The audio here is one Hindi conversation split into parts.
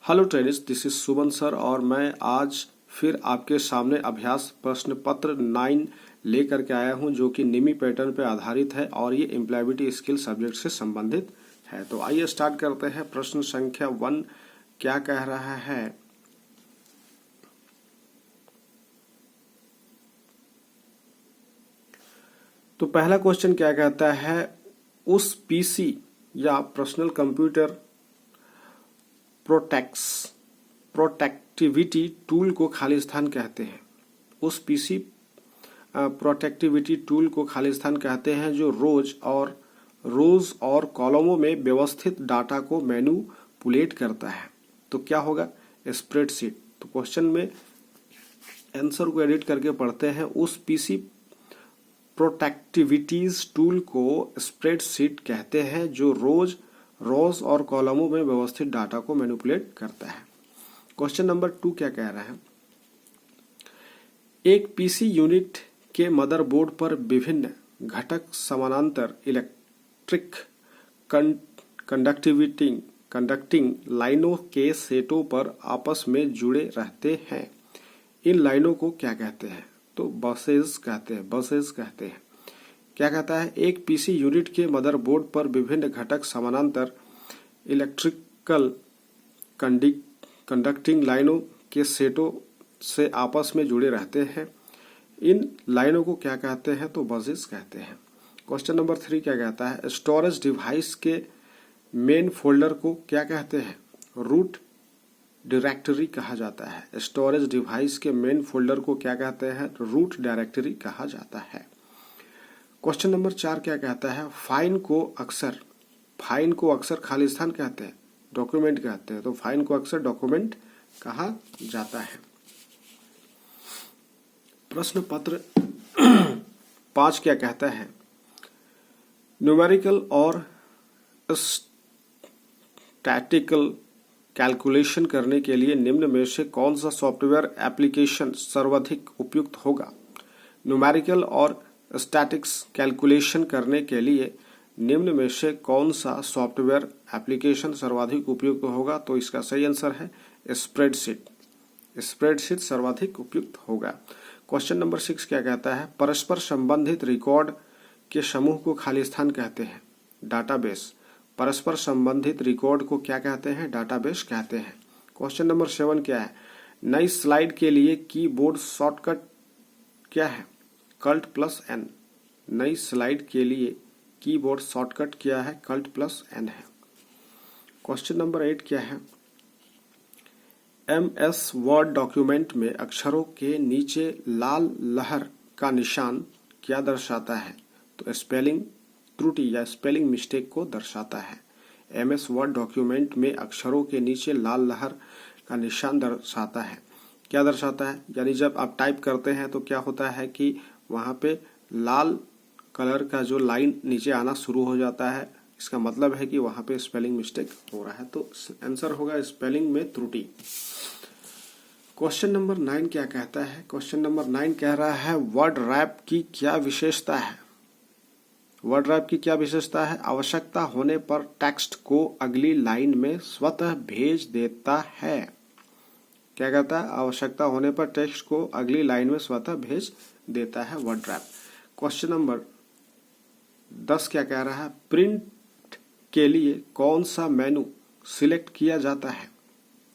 Hello trainees, this is Suman sir और मैं आज फिर आपके सामने अभ्यास प्रश्न पत्र 9 लेकर के आया हूं जो कि निमी पैटर्न पर आधारित है और ये एम्प्लॉयबिलिटी स्किल सब्जेक्ट से संबंधित है। तो आइए स्टार्ट करते हैं। प्रश्न संख्या 1 क्या कह रहा है? तो पहला क्वेश्चन क्या कहता है, उस पीसी या पर्सनल कंप्यूटर प्रोटेक्टिविटी टूल को खाली स्थान कहते हैं। उस पीसी प्रोटेक्टिविटी टूल को खाली स्थान कहते हैं जो रोज और कॉलमों में व्यवस्थित डाटा को मैनिपुलेट करता है। तो क्या होगा? स्प्रेडशीट। तो क्वेश्चन में आंसर को एडिट करके पढ़ते हैं। उस पीसी प्रोटेक्टिविटीज टूल को स्प्रेडशीट कहते हैं जो रोज और कॉलमों में व्यवस्थित डाटा को मैनिपुलेट करता है। क्वेश्चन नंबर 2 क्या कह रहा है? एक पीसी यूनिट के मदरबोर्ड पर विभिन्न घटक समानांतर इलेक्ट्रिक कंडक्टिंग लाइनों के सेटों पर आपस में जुड़े रहते हैं। इन लाइनों को क्या कहते हैं? तो बसेस कहते हैं। क्या कहता है? एक पीसी यूनिट के मदरबोर्ड पर विभिन्न घटक समानांतर इलेक्ट्रिकल कंडक्टिंग लाइनों के सेटों से आपस में जुड़े रहते हैं। इन लाइनों को क्या कहते हैं? तो बसेस कहते हैं। क्वेश्चन नंबर 3 क्या कहता है? स्टोरेज डिवाइस के मेन फोल्डर को क्या कहते हैं? रूट डायरेक्टरी कहा जाता है। स्टोरेज डिवाइस के मेन फोल्डर को क्या कहते हैं? रूट डायरेक्टरी कहा जाता है। क्वेश्चन नंबर 4 क्या कहता है? फाइल को अक्सर खाली स्थान कहते हैं, डॉक्यूमेंट कहते हैं। तो फाइल को अक्सर डॉक्यूमेंट कहा जाता है। प्रश्न पत्र 5 क्या कहता है? न्यूमेरिकल और स्टैटिकल कैलकुलेशन करने के लिए निम्न में से कौन सा सॉफ्टवेयर एप्लीकेशन सर्वाधिक उपयुक्त होगा? न्यूमेरिकल और स्टैटिक्स कैलकुलेशन करने के लिए निम्न में से कौन सा सॉफ्टवेयर एप्लीकेशन सर्वाधिक उपयुक्त होगा? तो इसका सही आंसर है स्प्रेडशीट सर्वाधिक उपयुक्त होगा। क्वेश्चन नंबर 6 क्या कहता है? परस्पर संबंधित रिकॉर्ड के समूह को खाली स्थान कहते हैं, डाटाबेस। परस्पर संबंधित रिकॉर्ड को क्या कहते हैं? डाटाबेस कहते हैं। क्वेश्चन नंबर 7 क्या है? नई स्लाइड के लिए कीबोर्ड शॉर्टकट क्या है? Clt+N। नई स्लाइड के लिए कीबोर्ड शॉर्टकट क्या है? Clt+N है। क्वेश्चन नंबर 8 क्या है? MS वर्ड डॉक्यूमेंट में अक्षरों के नीचे लाल लहर का निशान क्या दर्शाता है? तो स्पेलिंग त्रुटि या स्पेलिंग मिस्टेक को दर्शाता है। MS वर्ड डॉक्यूमेंट में अक्षरों के नीचे लाल लहर का निशान दर्शाता है। क्या दर्शाता है? यानी जब आप टाइप करते हैं तो क्या होता है कि वहां पे लाल कलर का जो लाइन नीचे आना शुरू हो जाता है। इसका मतलब है कि वहां पे स्पेलिंग मिस्टेक हो रहा है। तो आंसर होगा स्पेलिंग में त्रुटि। क्वेश्चन नंबर 9 क्या कहता है? क्वेश्चन नंबर 9 कह रहा है वर्ड रैप की क्या विशेषता है? वर्ड रैप की क्या विशेषता है? आवश्यकता होने पर टेक्स्ट को अगली लाइन में स्वतः भेज देता है। क्या कहता है? आवश्यकता होने पर टेक्स्ट को अगली लाइन में स्वतः भेज देता है वर्ड रैप। क्वेश्चन नंबर 10 क्या कह रहा है? प्रिंट के लिए कौन सा मेनू सिलेक्ट किया जाता है?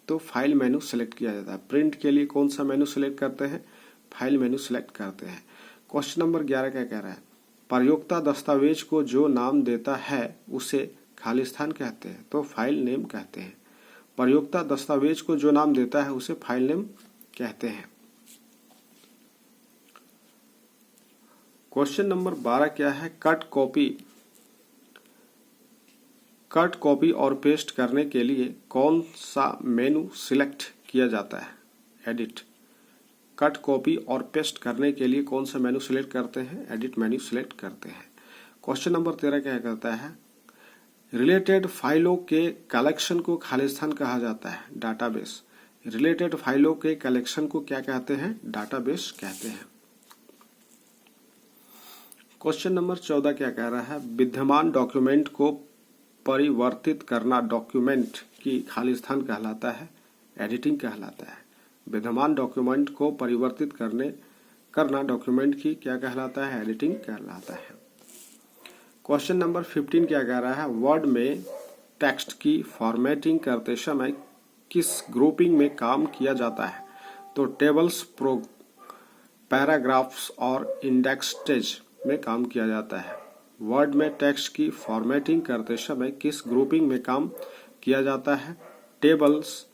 तो फाइल मेनू सिलेक्ट किया जाता है। प्रिंट के लिए कौन सा मेनू सिलेक्ट करते हैं? फाइल मेनू सिलेक्ट करते हैं। क्वेश्चन नंबर 11 क्या कह रहा है? प्रयोक्ता दस्तावेज को जो नाम देता है उसे खाली स्थान कहते हैं, तो फाइल नेम कहते हैं। प्रयोक्ता दस्तावेज को जो नाम देता है उसे फाइल नेम कहते हैं। क्वेश्चन नंबर 12 क्या है? कट कॉपी और पेस्ट करने के लिए कौन सा मेनू सिलेक्ट किया जाता है? एडिट। कट कॉपी और पेस्ट करने के लिए कौन सा मेनू सिलेक्ट करते हैं? एडिट मेनू सिलेक्ट करते हैं। क्वेश्चन नंबर 13 क्या कहता है? रिलेटेड फाइलों के कलेक्शन को खाली स्थान कहा जाता है, डाटाबेस। रिलेटेड फाइलों के कलेक्शन को क्या कहते हैं? डाटाबेस कहते हैं। क्वेश्चन नंबर 14 क्या कह रहा है? विद्यमान डॉक्यूमेंट को परिवर्तित करना डॉक्यूमेंट की खाली स्थान कहलाता है, एडिटिंग कहलाता है। विद्यमान डॉक्यूमेंट को परिवर्तित करना डॉक्यूमेंट की क्या कहलाता है? एडिटिंग कहलाता है। क्वेश्चन नंबर 15 क्या कह रहा है? वर्ड में टेक्स्ट की फॉर्मेटिंग करते समय किस ग्रुपिंग में काम किया जाता है? तो टेबल्स, पैराग्राफ्स और इंडेक्सेज में काम किया जाता है। वर्ड में टेक्स्ट की फॉर्मेटिंग करते समय किस ग्रुपिंग में काम किया जाता है? टेबल्स,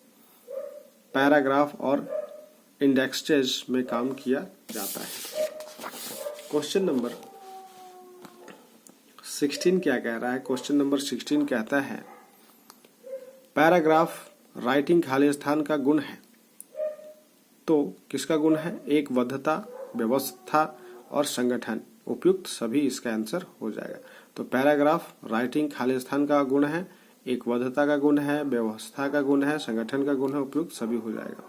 पैराग्राफ और इंडेक्सेज में काम किया जाता है। क्वेश्चन नंबर 16 क्या कह रहा है? क्वेश्चन नंबर 16 कहता है पैराग्राफ राइटिंग खाली स्थान का गुण है। तो किसका गुण है? एक वद्धता, व्यवस्था और संगठन। उपयुक्त सभी इसका आंसर हो जाएगा। तो पैराग्राफ राइटिंग खाली स्थान का गुण है, एक वद्धता का गुण है, व्यवस्था का गुण है, संगठन का गुण है, उपयुक्त सभी हो जाएगा।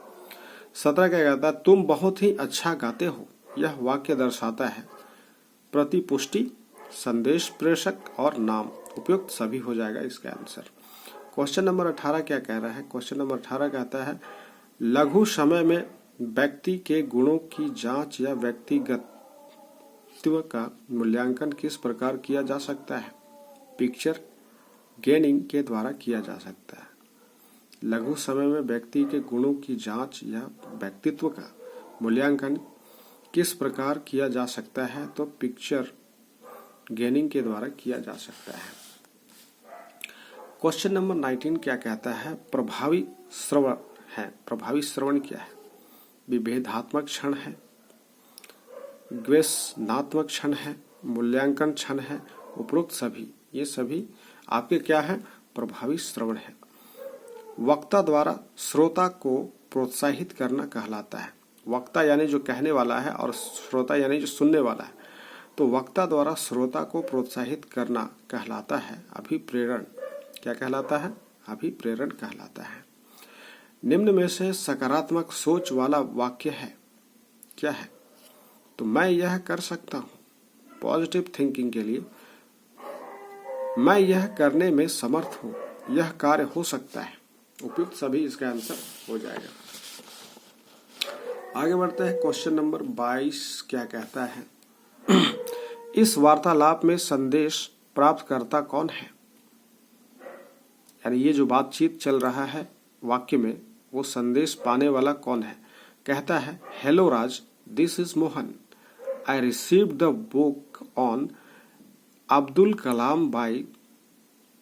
17 क्या कहता है? तुम बहुत ही अच्छा गाते हो। यह वाक्य दर्शाता है प्रतिपुष्टि, संदेश प्रेषक और नाम। उपयुक्त सभी हो जाएगा इसका आंसर। क्वेश्चन नंबर 18 क्या कह रहा है? क्वेश्चन नंबर 18 कहता है लघु समय में व्यक्ति के गुणों की जांच या व्यक्तिगतत्व का मूल्यांकन किस प्रकार किया जा सकता है? पिक्चर गेनिंग के द्वारा किया जा सकता है। लघु समय में व्यक्ति के गुणों की जांच या व्यक्तित्व का मूल्यांकन किस प्रकार किया जा सकता है? तो पिक्चर गेनिंग के द्वारा किया जा सकता है। क्वेश्चन नंबर 19 क्या कहता है? प्रभावी श्रवण है। प्रभावी श्रवण क्या है? विभेदात्मक क्षण है, द्वेषनात्मक क्षण है, मूल्यांकन क्षण है, उपरोक्त सभी। ये सभी आपके क्या है? प्रभावी श्रवण है। वक्ता द्वारा श्रोता को प्रोत्साहित करना कहलाता है। वक्ता यानी जो कहने वाला है और श्रोता यानी जो सुनने वाला है। तो वक्ता द्वारा श्रोता को प्रोत्साहित करना कहलाता है अभिप्रेरण। क्या कहलाता है? अभिप्रेरण कहलाता है। निम्न में से सकारात्मक सोच वाला वाक्य है क्या है? तो मैं यह कर सकता हूं। पॉजिटिव थिंकिंग के लिए मैं यह करने में समर्थ हूं, यह कार्य हो सकता है। उपयुक्त सभी इसका आंसर हो जाएगा। आगे बढ़ते हैं। क्वेश्चन नंबर 22 क्या कहता है? इस वार्तालाप में संदेश प्राप्तकर्ता कौन है? यानी ये जो बातचीत चल रहा है वाक्य में, वो संदेश पाने वाला कौन है? कहता है hello Raj, this is Mohan. I received the book on Abdul Kalam bye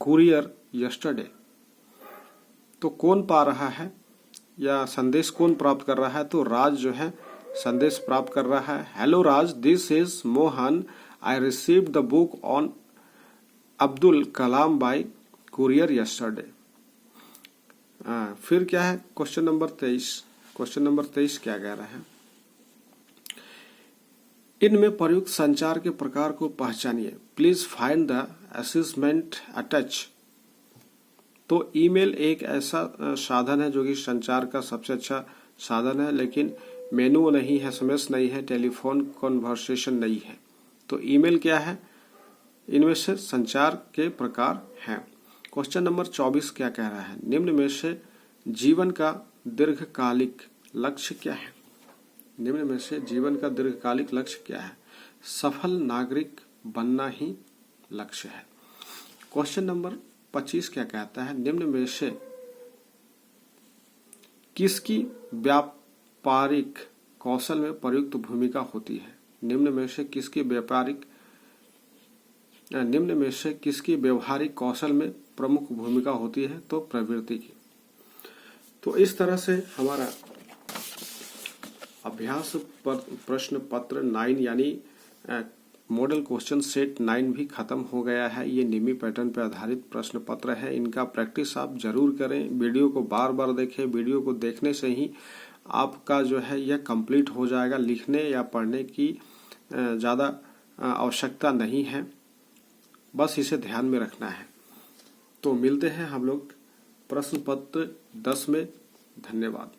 courier yesterday. तो कौन पा रहा है या संदेश कौन प्राप्त कर रहा है? तो राज जो है संदेश प्राप्त कर रहा है। Hello Raj, this is Mohan, I received the book on Abdul Kalam bye courier yesterday. फिर क्या है? Question number 23। क्वेश्चन नंबर 23 क्या कह रहा है? इनमें प्रयुक्त संचार के प्रकार को पहचानिए। Please find the assessment attach. तो ईमेल एक ऐसा साधन है जो कि संचार का सबसे अच्छा साधन है, लेकिन मेनू नहीं है, एसएमएस नहीं है, टेलीफोन कॉन्वर्सेशन नहीं है। तो ईमेल क्या है? इनमें से संचार के प्रकार हैं। क्वेश्चन नंबर 24 क्या कह रहा है? निम्न में से जीवन का दीर्घकालिक लक्ष्य क्या है? निम्न में से जीवन का दीर्घकालिक लक्ष्य क्या है? सफल नागरिक बनना ही लक्ष्य है। क्वेश्चन नंबर 25 क्या कहता है? निम्न में से किसकी व्यापारिक कौशल में प्रयुक्त भूमिका होती है? निम्न में से किसकी व्यवहारिक कौशल में प्रमुख भूमिका होती है? तो प्रवृत्ति की। तो इस तरह से हमारा अभ्यास प्रश्न पत्र 9 यानी मॉडल क्वेश्चन सेट 9 भी खत्म हो गया है। ये निमी पैटर्न पर आधारित प्रश्न पत्र है। इनका प्रैक्टिस आप जरूर करें। वीडियो को बार बार देखें। वीडियो को देखने से ही आपका जो है यह कंप्लीट हो जाएगा। लिखने या पढ़ने की ज़्यादा आवश्यकता नहीं है, बस इसे ध्यान में रखना है। तो मिलते हैं हम लोग प्रश्न पत्र 10 में। धन्यवाद।